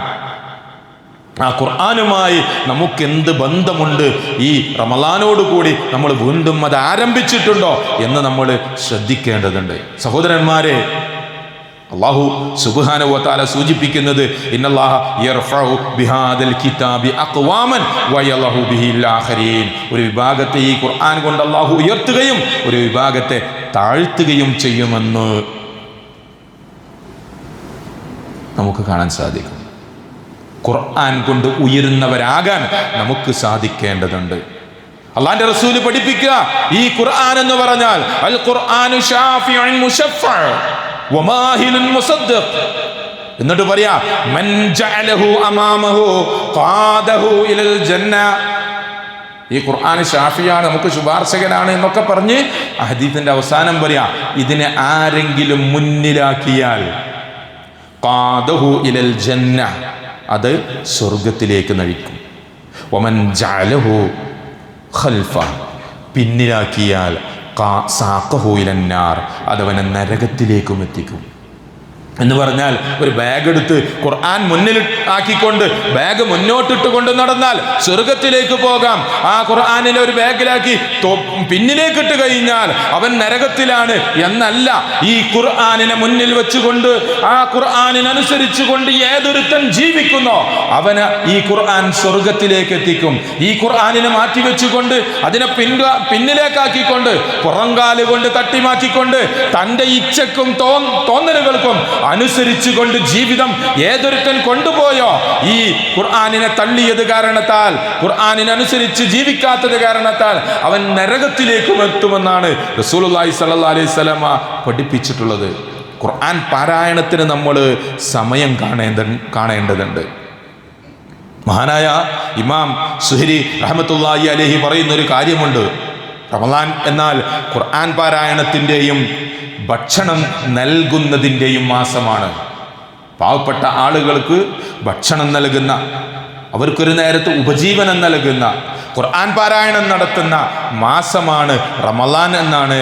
ആ ഖുർആനുമായി നമുക്കെന്ത് ബന്ധമുണ്ട്? ഈ റമളാനോടുകൂടി നമ്മൾ വീണ്ടും അത് ആരംഭിച്ചിട്ടുണ്ടോ എന്ന് നമ്മൾ ശ്രദ്ധിക്കേണ്ടതുണ്ട്. സഹോദരന്മാരെ, അല്ലാഹു സുബ്ഹാനഹു വ തആല സൂചിപ്പിക്കുന്നത് ഇന്നല്ലാഹ യർഫഉ ബിഹാദൽ കിതാബി അഖ്വാമൻ വയലഹു ബിഹിൽ ആഖരീൻ. ഒരു വിഭാഗത്തെ ഈ ഖുർആൻ കൊണ്ട് അല്ലാഹു ഉയർത്തുകയും ഒരു വിഭാഗത്തെ താഴ്ത്തുകയും ചെയ്യുമെന്ന് നമുക്ക് കാണാൻ സാധിക്കും. ഖുർആൻ കൊണ്ട് ഉയരുന്നവരാകാൻ നമുക്ക് സാധിക്കേണ്ടതുണ്ട്. അല്ലാഹുവിന്റെ റസൂൽ പഠിപ്പിക്കുക, ഈ ഖുർആൻ എന്ന് പറഞ്ഞാൽ അൽ ഖുർആനു ഷാഫിഉൻ മുശഫ്ഫഅ വമാഹിലുൻ മുസദ്ദിഖ്. എന്നിട്ട് പറയാ മൻ ജഅലഹു അമാമഹു ഖാദഹു ഇലൽ ജന്ന. ഈ ഖുർആൻ ഷാഫിയാണ്, നമുക്ക് ശുപാർശകനാണ് എന്നൊക്കെ പറഞ്ഞ് ഹദീസിന്റെ അവസാനം പറയാ, ഇതിനെ ആരെങ്കിലും മുന്നിലാക്കിയാൽ ഖാദഹു ഇലൽ ജന്ന, അത് സ്വർഗത്തിലേക്ക് നയിക്കും. വമൻ ജഅലഹു ഖൽഫ, പിന്നിലാക്കിയാൽ സാഖഹു ഇലന്നാർ, അതവനെ നരകത്തിലേക്കും എത്തിക്കും. എന്ന് പറഞ്ഞാൽ ഒരു ബാഗ് എടുത്ത് ഖുർആൻ മുന്നിൽ ആക്കിക്കൊണ്ട് ബാഗ് മുന്നോട്ടിട്ട് കൊണ്ട് നടന്നാൽ സ്വർഗത്തിലേക്ക് പോകാം. ആ ഖുർആനിനെ ഒരു ബാഗിലാക്കി പിന്നിലേക്ക് ഇട്ട് കഴിഞ്ഞാൽ അവൻ നരകത്തിലാണ് എന്നല്ല. ഈ ഖുർആനിനെ മുന്നിൽ വെച്ചുകൊണ്ട് ആ ഖുർആനിനനുസരിച്ചുകൊണ്ട് ഏതൊരുത്തൻ ജീവിക്കുന്നോ അവന് ഈ ഖുർആൻ സ്വർഗത്തിലേക്ക് എത്തിക്കും. ഈ ഖുർആനിനെ മാറ്റിവെച്ചുകൊണ്ട് അതിനെ പിന്നിലേക്കാക്കിക്കൊണ്ട് പുറങ്കാല് കൊണ്ട് തട്ടിമാറ്റിക്കൊണ്ട് തൻ്റെ ഇച്ഛക്കും തോന്നലുകൾക്കും അനുസരിച്ചുകൊണ്ട് ജീവിതം ഏതൊരുത്തൻ കൊണ്ടുപോയോ, ഈ ഖുർആനിനെ തള്ളിയത് കാരണത്താൽ, ഖുർആനിനനുസരിച്ച് ജീവിക്കാത്തത് കാരണത്താൽ അവൻ നരകത്തിലേക്കും എത്തുമെന്നാണ് റസൂലുള്ളാഹി സ്വല്ലല്ലാഹു അലൈഹി വസല്ലമ പഠിപ്പിച്ചിട്ടുള്ളത്. ഖുർആൻ പാരായണത്തിന് നമ്മൾ സമയം കാണേണ്ടതുണ്ട്. മഹാനായ ഇമാം സുഹരി റഹ്മത്തുള്ളാഹി അലൈഹി പറയുന്ന ഒരു കാര്യമുണ്ട്. റമളാൻ എന്നാൽ ഖുർആൻ പാരായണത്തിൻ്റെയും ഭക്ഷണം നൽകുന്നതിൻ്റെയും മാസമാണ്. പാവപ്പെട്ട ആളുകൾക്ക് ഭക്ഷണം നൽകുന്ന, അവർക്കൊരു നേരത്തെ ഉപജീവനം നൽകുന്ന, ഖുർആൻ പാരായണം നടത്തുന്ന മാസമാണ് റമളാൻ എന്നാണ്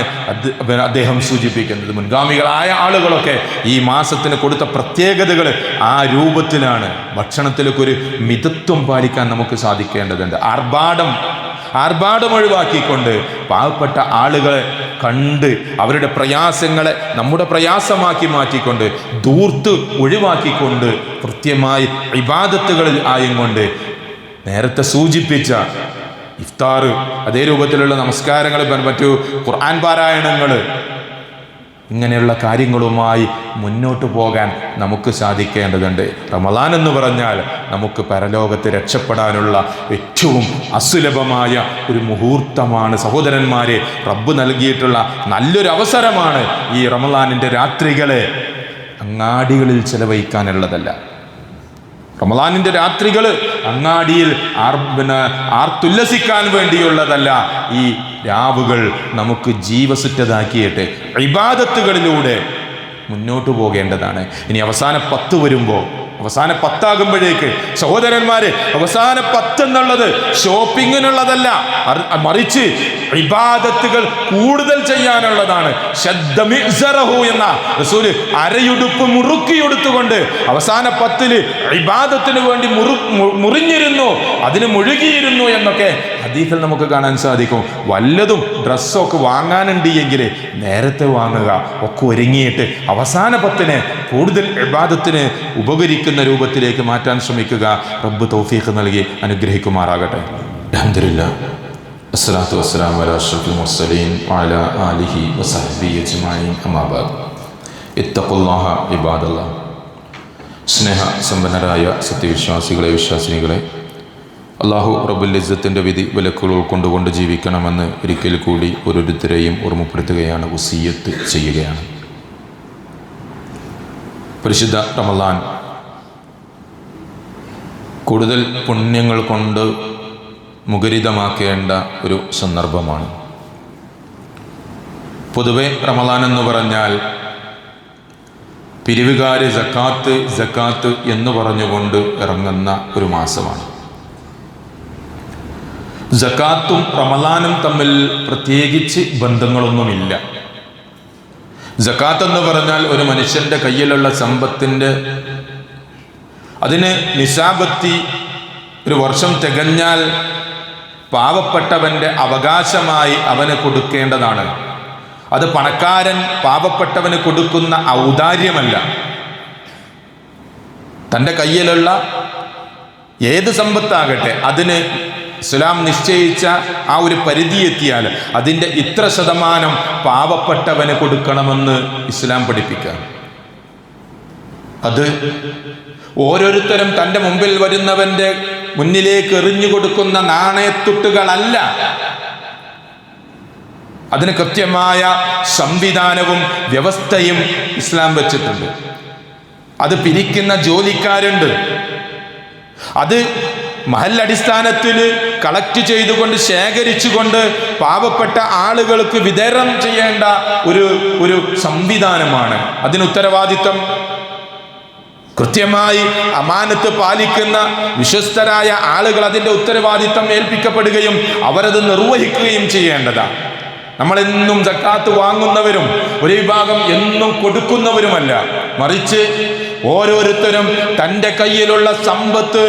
അദ്ദേഹം സൂചിപ്പിക്കുന്നത്. മുൻഗാമികളായ ആളുകളൊക്കെ ഈ മാസത്തിന് കൊടുത്ത പ്രത്യേകതകൾ ആ രൂപത്തിലാണ്. ഭക്ഷണത്തിലൊക്കെ ഒരു മിതത്വം പാലിക്കാൻ നമുക്ക് സാധിക്കേണ്ടതുണ്ട്. ആർഭാടം ഒഴിവാക്കിക്കൊണ്ട് പാവപ്പെട്ട ആളുകളെ കണ്ട് അവരുടെ പ്രയാസങ്ങളെ നമ്മുടെ പ്രയാസമാക്കി മാറ്റിക്കൊണ്ട് ദൂർത്ത് ഒഴിവാക്കിക്കൊണ്ട് കൃത്യമായി ഇബാദത്തുകളിൽ ആയും കൊണ്ട് നേരത്തെ സൂചിപ്പിച്ച ഇഫ്താർ, അതേ രൂപത്തിലുള്ള നമസ്കാരങ്ങൾ, മറ്റു ഖുർആൻ പാരായണങ്ങൾ, ഇങ്ങനെയുള്ള കാര്യങ്ങളുമായി മുന്നോട്ട് പോകാൻ നമുക്ക് സാധിക്കേണ്ടതുണ്ട്. റമളാൻ എന്ന് പറഞ്ഞാൽ നമുക്ക് പരലോകത്ത് രക്ഷപ്പെടാനുള്ള ഏറ്റവും അസുലഭമായ ഒരു മുഹൂർത്തമാണ് സഹോദരന്മാരെ. റബ്ബ് നൽകിയിട്ടുള്ള നല്ലൊരു അവസരമാണ് ഈ റമളാനിൻ്റെ രാത്രികളെ അങ്ങാടികളിൽ ചെലവഴിക്കാനുള്ളതല്ല. റമളാനിൻ്റെ രാത്രികൾ അങ്ങാടിയിൽ ആർത്തുല്ലസിക്കാൻ വേണ്ടിയുള്ളതല്ല. ഈ രാവുകൾ നമുക്ക് ജീവസുറ്റതാക്കിയിട്ട് ഇബാദത്തുകളിലൂടെ മുന്നോട്ട് പോകേണ്ടതാണ്. ഇനി അവസാന 10 വരുമ്പോൾ, അവസാന 10 സഹോദരന്മാരെ, അവസാന 10 എന്നുള്ളത് ഷോപ്പിങ്ങിനുള്ളതല്ല, മറിച്ച് ഇബാദത്തുകൾ കൂടുതൽ ചെയ്യാനുള്ളതാണ്. എന്ന റസൂല് അരയുടുപ്പ് മുറുക്കിയെടുത്തുകൊണ്ട് അവസാന 10 ഇബാദത്തിന് വേണ്ടി മുറിഞ്ഞിരുന്നു, അതിന് മുഴുകിയിരുന്നു എന്നൊക്കെ ഹദീസിൽ നമുക്ക് കാണാൻ സാധിക്കും. വല്ലതും ഡ്രസ്സൊക്കെ വാങ്ങാനുണ്ട് എങ്കിൽ നേരത്തെ വാങ്ങുക, ഒക്കെ ഒരുങ്ങിയിട്ട് അവസാന 10 കൂടുതൽ ഇബാദത്തിന് ഉപകരിക്കുന്ന രൂപത്തിലേക്ക് മാറ്റാൻ ശ്രമിക്കുക. റബ്ബ് തൗഫീഖ് നൽകി അനുഗ്രഹിക്കുമാറാകട്ടെ. അൽഹംദുലില്ലാഹ്, അസ്സലാത്തു വസ്സലാമു അലാ അഷ്റഫിൽ മുർസലീൻ വഅലാ ആലിഹി വസഹ്ബിഹി അജ്മഈൻ. അമ്മാ ബഅദ്. ഇത്തഖുല്ലാഹ ഇബാദല്ലാഹ്. സ്നേഹ സമ്പന്നരായ സത്യവിശ്വാസികളെ, വിശ്വാസിനികളെ, അള്ളാഹു റബ്ബുൽ ഇസ്സത്തിൻ്റെ വിധി വിലക്കുകൾ ഉൾക്കൊണ്ടുകൊണ്ട് ജീവിക്കണമെന്ന് ഒരിക്കൽ കൂടി ഓരോരുത്തരെയും ഓർമ്മപ്പെടുത്തുകയാണ്, വസിയ്യത്ത് ചെയ്യുകയാണ്. പരിശുദ്ധ റമളാൻ കൂടുതൽ പുണ്യങ്ങൾ കൊണ്ട് മുഖരിതമാക്കേണ്ട ഒരു സന്ദർഭമാണ്. പൊതുവെ റമളാൻ എന്ന് പറഞ്ഞാൽ പിരിവുകാര് സക്കാത്ത് സക്കാത്ത് എന്ന് പറഞ്ഞുകൊണ്ട് ഇറങ്ങുന്ന ഒരു മാസമാണ്. സക്കാത്തും റമളാനും തമ്മിൽ പ്രത്യേകിച്ച് ബന്ധങ്ങളൊന്നുമില്ല. സക്കാത്ത് എന്ന് പറഞ്ഞാൽ ഒരു മനുഷ്യന്റെ കയ്യിലുള്ള സമ്പത്തിന്റെ അതിന് നിസാബത്തി ഒരു വർഷം തികഞ്ഞാൽ പാവപ്പെട്ടവന്റെ അവകാശമായി അവന് കൊടുക്കേണ്ടതാണ്. അത് പണക്കാരൻ പാവപ്പെട്ടവന് കൊടുക്കുന്ന ഔദാര്യമല്ല. തൻ്റെ കയ്യിലുള്ള ഏത് സമ്പത്താകട്ടെ അതിന് ഇസ്ലാം നിശ്ചയിച്ച ആ ഒരു പരിധി എത്തിയാൽ അതിൻ്റെ ഇത്ര ശതമാനം പാവപ്പെട്ടവന് കൊടുക്കണമെന്ന് ഇസ്ലാം പഠിപ്പിക്കുക. അത് ഓരോരുത്തരും തൻ്റെ മുമ്പിൽ വരുന്നവൻ്റെ മുന്നിലേക്ക് എറിഞ്ഞു കൊടുക്കുന്ന നാണയത്തുട്ടുകളല്ല. അതിന് കൃത്യമായ സംവിധാനവും വ്യവസ്ഥയും ഇസ്ലാം വെച്ചിട്ടുണ്ട്. അത് പിരിക്കുന്ന ജോലിക്കാരുണ്ട്. അത് മഹല്ലടിസ്ഥാനത്തിൽ കളക്ട് ചെയ്തുകൊണ്ട് ശേഖരിച്ചുകൊണ്ട് പാവപ്പെട്ട ആളുകൾക്ക് വിതരണം ചെയ്യേണ്ട ഒരു സംവിധാനമാണ്. അതിന് ഉത്തരവാദിത്വം കൃത്യമായി അമാനത്ത് പാലിക്കുന്ന വിശ്വസ്തരായ ആളുകൾ അതിൻ്റെ ഉത്തരവാദിത്വം ഏൽപ്പിക്കപ്പെടുകയും അവരത് നിർവഹിക്കുകയും ചെയ്യേണ്ടതാണ്. നമ്മളെന്നും സക്കാത്ത് വാങ്ങുന്നവരും ഒരു വിഭാഗം എന്നും കൊടുക്കുന്നവരുമല്ല, മറിച്ച് ഓരോരുത്തരും തൻ്റെ കയ്യിലുള്ള സമ്പത്ത്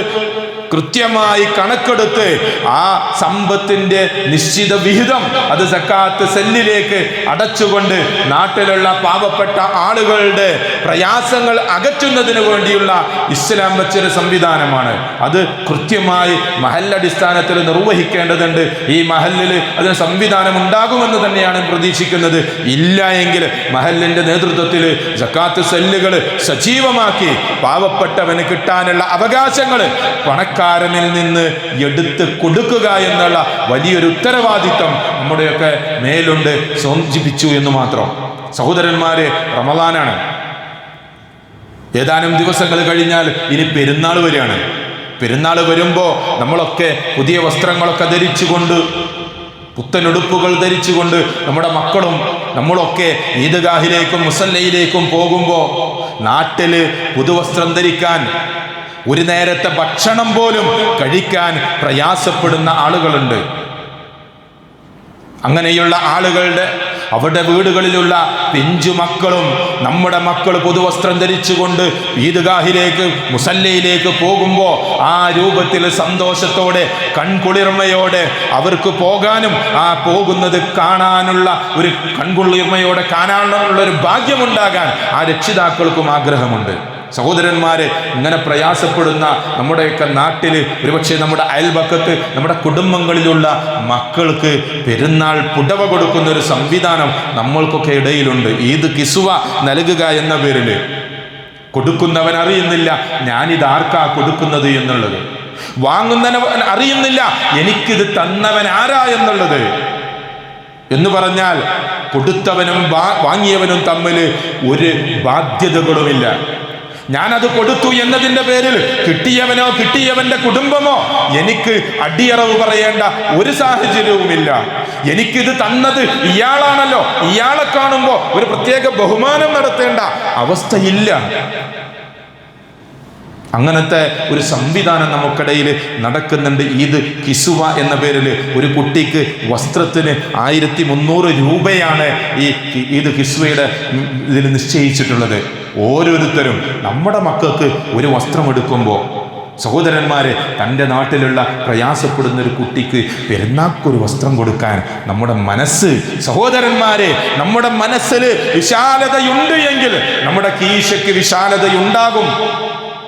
കൃത്യമായി കണക്കെടുത്ത് ആ സമ്പത്തിന്റെ നിശ്ചിത വിഹിതം അത് സക്കാത്ത് സെല്ലിലേക്ക് അടച്ചുകൊണ്ട് നാട്ടിലുള്ള പാവപ്പെട്ട ആളുകളുടെ പ്രയാസങ്ങൾ അകറ്റുന്നതിന് വേണ്ടിയുള്ള ഇസ്ലാം വെച്ചൊരു സംവിധാനമാണ്. അത് കൃത്യമായി മഹല്ലടിസ്ഥാനത്തിൽ നിർവഹിക്കേണ്ടതുണ്ട്. ഈ മഹല്ലിൽ അതിന് സംവിധാനം ഉണ്ടാകുമെന്ന് തന്നെയാണ് പ്രതീക്ഷിക്കുന്നത്. ഇല്ല എങ്കിൽ മഹല്ലിന്റെ നേതൃത്വത്തിൽ സക്കാത്ത് സെല്ലുകൾ സജീവമാക്കി പാവപ്പെട്ടവന് കിട്ടാനുള്ള അവകാശങ്ങൾ പണക്കാരനിൽ നിന്ന് എടുത്ത് കൊടുക്കുക എന്നുള്ള വലിയൊരു ഉത്തരവാദിത്വം നമ്മുടെയൊക്കെ മേലുണ്ട്. സൂചിപ്പിച്ചു എന്ന് മാത്രം. സഹോദരന്മാരെ, റമളാനാണ്. ഏതാനും ദിവസങ്ങൾ കഴിഞ്ഞാൽ ഇനി പെരുന്നാൾ വരികയാണ്. പെരുന്നാൾ വരുമ്പോൾ നമ്മളൊക്കെ പുതിയ വസ്ത്രങ്ങളൊക്കെ ധരിച്ചുകൊണ്ട്, പുത്തനുടുപ്പുകൾ ധരിച്ചുകൊണ്ട് നമ്മുടെ മക്കളും നമ്മളൊക്കെ ഈദ്ഗാഹിലേക്കും മുസല്ലയിലേക്കും പോകുമ്പോൾ നാട്ടിൽ പുതുവസ്ത്രം ധരിക്കാൻ, ഒരു നേരത്തെ ഭക്ഷണം പോലും കഴിക്കാൻ പ്രയാസപ്പെടുന്ന ആളുകളുണ്ട്. അങ്ങനെയുള്ള ആളുകളുടെ അവരുടെ വീടുകളിലുള്ള പിഞ്ചു മക്കളും നമ്മുടെ മക്കൾ പുതുവസ്ത്രം ധരിച്ചുകൊണ്ട് ഈദ്ഗാഹിലേക്ക് മുസല്ലയിലേക്ക് പോകുമ്പോൾ ആ രൂപത്തിൽ സന്തോഷത്തോടെ കൺകുളിർമയോടെ അവർക്ക് പോകാനും ആ പോകുന്നത് കാണാനുള്ള ഒരു കൺകുളിർമയോടെ കാണാനുള്ള ഒരു ഭാഗ്യമുണ്ടാകാൻ ആ രക്ഷിതാക്കൾക്കും ആഗ്രഹമുണ്ട്. സഹോദരന്മാരെ, ഇങ്ങനെ പ്രയാസപ്പെടുന്ന നമ്മുടെയൊക്കെ നാട്ടിൽ ഒരുപക്ഷെ നമ്മുടെ അയൽപക്കത്ത് നമ്മുടെ കുടുംബങ്ങളിലുള്ള മക്കൾക്ക് പെരുന്നാൾ പുടവ കൊടുക്കുന്ന ഒരു സംവിധാനം നമ്മൾക്കൊക്കെ ഇടയിലുണ്ട്. ഈദ് കിസുവ നൽകുക എന്ന പേരിൽ കൊടുക്കുന്നവൻ അറിയുന്നില്ല ഞാനിത് ആർക്കാ കൊടുക്കുന്നത് എന്നുള്ളത്. വാങ്ങുന്നവൻ അറിയുന്നില്ല എനിക്കിത് തന്നവൻ ആരാ എന്നുള്ളത്. എന്ന് പറഞ്ഞാൽ കൊടുത്തവനും വാങ്ങിയവനും തമ്മിൽ ഒരു ബാധ്യതകളുമില്ല. ഞാനത് കൊടുത്തു എന്നതിൻ്റെ പേരിൽ കിട്ടിയവനോ കിട്ടിയവന്റെ കുടുംബമോ എനിക്ക് അടിയറവ് പറയേണ്ട ഒരു സാഹചര്യവുമില്ല. എനിക്കിത് തന്നത് ഇയാളാണല്ലോ, ഇയാളെ കാണുമ്പോൾ ഒരു പ്രത്യേക ബഹുമാനം നടത്തേണ്ട അവസ്ഥയില്ല. അങ്ങനത്തെ ഒരു സംവിധാനം നമുക്കിടയിൽ നടക്കുന്നുണ്ട്. ഈദ് കിസുവ എന്ന പേരിൽ ഒരു കുട്ടിക്ക് വസ്ത്രത്തിന് 1300 രൂപയാണ് ഈ ഈദ് കിസുവയുടെ ഇതിൽ നിശ്ചയിച്ചിട്ടുള്ളത്. ഓരോരുത്തരും നമ്മുടെ മക്കൾക്ക് ഒരു വസ്ത്രം എടുക്കുമ്പോൾ, സഹോദരന്മാരെ, തൻ്റെ നാട്ടിലുള്ള പ്രയാസപ്പെടുന്ന ഒരു കുട്ടിക്ക് പെരുന്നാൾക്കൊരു വസ്ത്രം കൊടുക്കാൻ നമ്മുടെ മനസ്സ്, സഹോദരന്മാരെ, നമ്മുടെ മനസ്സിൽ വിശാലതയുണ്ട് എങ്കിൽ നമ്മുടെ കീശയ്ക്ക് വിശാലതയുണ്ടാകും.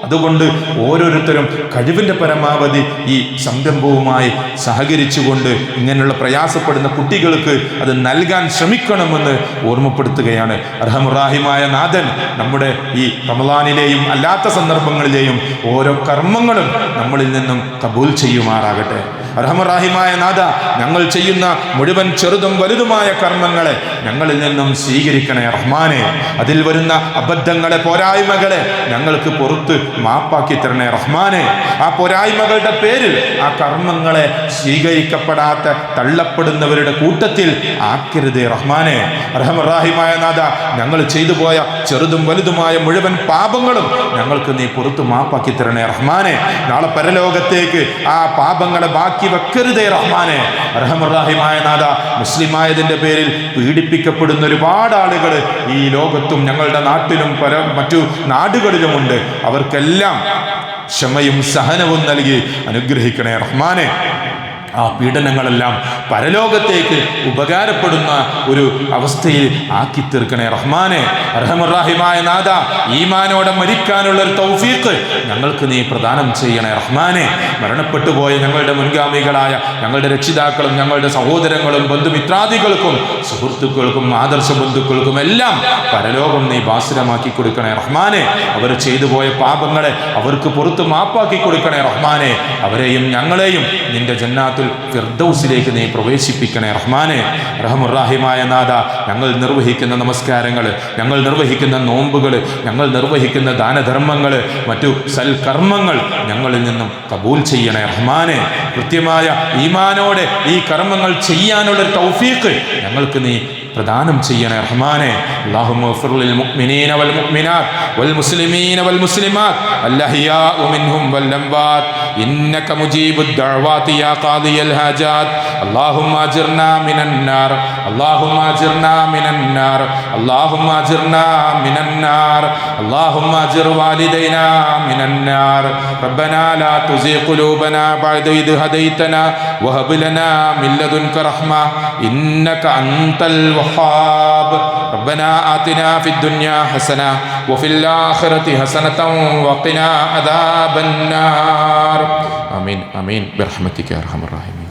അതുകൊണ്ട് ഓരോരുത്തരും കഴിവിൻ്റെ പരമാവധി ഈ സംരംഭവുമായി സഹകരിച്ചുകൊണ്ട് ഇങ്ങനെയുള്ള പ്രയാസപ്പെടുന്ന കുട്ടികൾക്ക് അത് നൽകാൻ ശ്രമിക്കണമെന്ന് ഓർമ്മപ്പെടുത്തുകയാണ്. അർഹമുറാഹിമായ നാഥൻ നമ്മുടെ ഈ റമളാനിലെയും അല്ലാത്ത സന്ദർഭങ്ങളിലെയും ഓരോ കർമ്മങ്ങളും നമ്മളിൽ നിന്നും കബൂൽ ചെയ്യുമാറാകട്ടെ. അർഹമുറാഹിമായ നാഥ, ഞങ്ങൾ ചെയ്യുന്ന മുഴുവൻ ചെറുതും വലുതുമായ കർമ്മങ്ങളെ ഞങ്ങളിൽ നിന്നും സ്വീകരിക്കണേ റഹ്മാനെ. അതിൽ വരുന്ന അബദ്ധങ്ങളെ, പോരായ്മകളെ ഞങ്ങൾക്ക് പുറത്ത് മാപ്പാക്കി തരണേ റഹ്മാനെ. ആ പോരായ്മകളുടെ പേരിൽ ആ കർമ്മങ്ങളെ സ്വീകരിക്കപ്പെടാത്ത തള്ളപ്പെടുന്നവരുടെ കൂട്ടത്തിൽ ആക്കരുതേ റഹ്മാനെ. അർഹമുറാഹിമായ നാഥ, ഞങ്ങൾ ചെയ്തു പോയ ചെറുതും വലുതുമായ മുഴുവൻ പാപങ്ങളും ഞങ്ങൾക്ക് നീ പുറത്ത് മാപ്പാക്കി തരണേ റഹ്മാനെ. നാളെ പരലോകത്തേക്ക് ആ പാപങ്ങളെ ബാക്കി വെക്കരുതേ റഹ്മാനെ. അർഹമുറാഹിമായ നാഥ, മുസ്ലിമായതിന്റെ പേരിൽ പീഡിപ്പിക്കപ്പെടുന്ന ഒരുപാട് ആളുകൾ ഈ ലോകത്തും ഞങ്ങളുടെ നാട്ടിലും മറ്റു നാടുകളിലുമുണ്ട്. അവർക്കെല്ലാം ക്ഷമയും സഹനവും നൽകി അനുഗ്രഹിക്കണേ റഹ്മാനെ. ആ പീഡനങ്ങളെല്ലാം പരലോകത്തേക്ക് ഉപകാരപ്പെടുന്ന ഒരു അവസ്ഥയിൽ ആക്കി തീർക്കണേ റഹ്മാനെ. അർഹമുറാഹിമായ നാഥ, ഈമാനോടെ മരിക്കാനുള്ള ഒരു തൗഫീഖ് ഞങ്ങൾക്ക് നീ പ്രദാനം ചെയ്യണേ റഹ്മാനെ. മരണപ്പെട്ടു പോയ ഞങ്ങളുടെ മുൻഗാമികളായ ഞങ്ങളുടെ രക്ഷിതാക്കളും ഞങ്ങളുടെ സഹോദരങ്ങളും ബന്ധുമിത്രാദികൾക്കും സുഹൃത്തുക്കൾക്കും ആദർശ ബന്ധുക്കൾക്കും എല്ലാം പരലോകം നീ ബാസുരമാക്കി കൊടുക്കണേ റഹ്മാനെ. അവർ ചെയ്തു പോയ പാപങ്ങളെ അവർക്ക് പുറത്ത് മാപ്പാക്കി കൊടുക്കണേ റഹ്മാനെ. അവരെയും ഞങ്ങളെയും നിന്റെ ജന്നാത്തുൽ ഫിർദൗസിലേക്ക് നീ പ്രവേശിപ്പിക്കണേ റഹ്മാനെ. റഹ്മുറാഹിമായ നാഥ, ഞങ്ങൾ നിർവഹിക്കുന്ന നമസ്കാരങ്ങൾ, ഞങ്ങൾ നിർവഹിക്കുന്ന നോമ്പുകൾ, ഞങ്ങൾ നിർവഹിക്കുന്ന ദാനധർമ്മങ്ങൾ, മറ്റു സൽക്കർമ്മങ്ങൾ ഞങ്ങളിൽ നിന്നും കബൂൽ ചെയ്യണേ റഹ്മാനെ. കൃത്യമായ ഈമാനോടെ ഈ കർമ്മങ്ങൾ ചെയ്യാനുള്ള തൗഫീഖ് ഞങ്ങൾക്ക് നീ പ്രദാനം ചെയ്യണേ റഹ്മാനെ. അല്ലാഹുമ്മ ഗ്ഫിർ ലിൽ മുഅ്മിനീന വൽ മുഅ്മിനാത്ത് വൽ മുസ്ലിമീന വൽ മുസ്ലിമാത്ത് അൽഅഹ്യാഉ മിൻഹും വൽ അംവാത്ത് ഇന്നക മുജീബുദ് ദഅവാതി യാ ഖാദിയൽ ഹാജാത്ത്. അല്ലാഹുമ്മ അജിർനാ മിനൻ നാർ, അല്ലാഹുമ്മ അജിർനാ മിനൻ നാർ, അല്ലാഹുമ്മ അജിർനാ മിനൻ നാർ, അല്ലാഹുമ്മ അജിർ വാലിദൈനാ മിനൻ നാർ. റബ്ബനാ ലാ തുസിഗ് ഖുലൂബനാ ബഅദ ഇദ് ഹദൈതനാ വഹബ് ലനാ മിൻ ലദുൻക റഹ്മ ഇന്നക അൻതൽ വഹാബ്. ربنا آتنا في الدنيا حسنة وفي الآخرة حسنة وقنا عذاب النار. آمين آمين برحمتك يا أرحم الراحمين.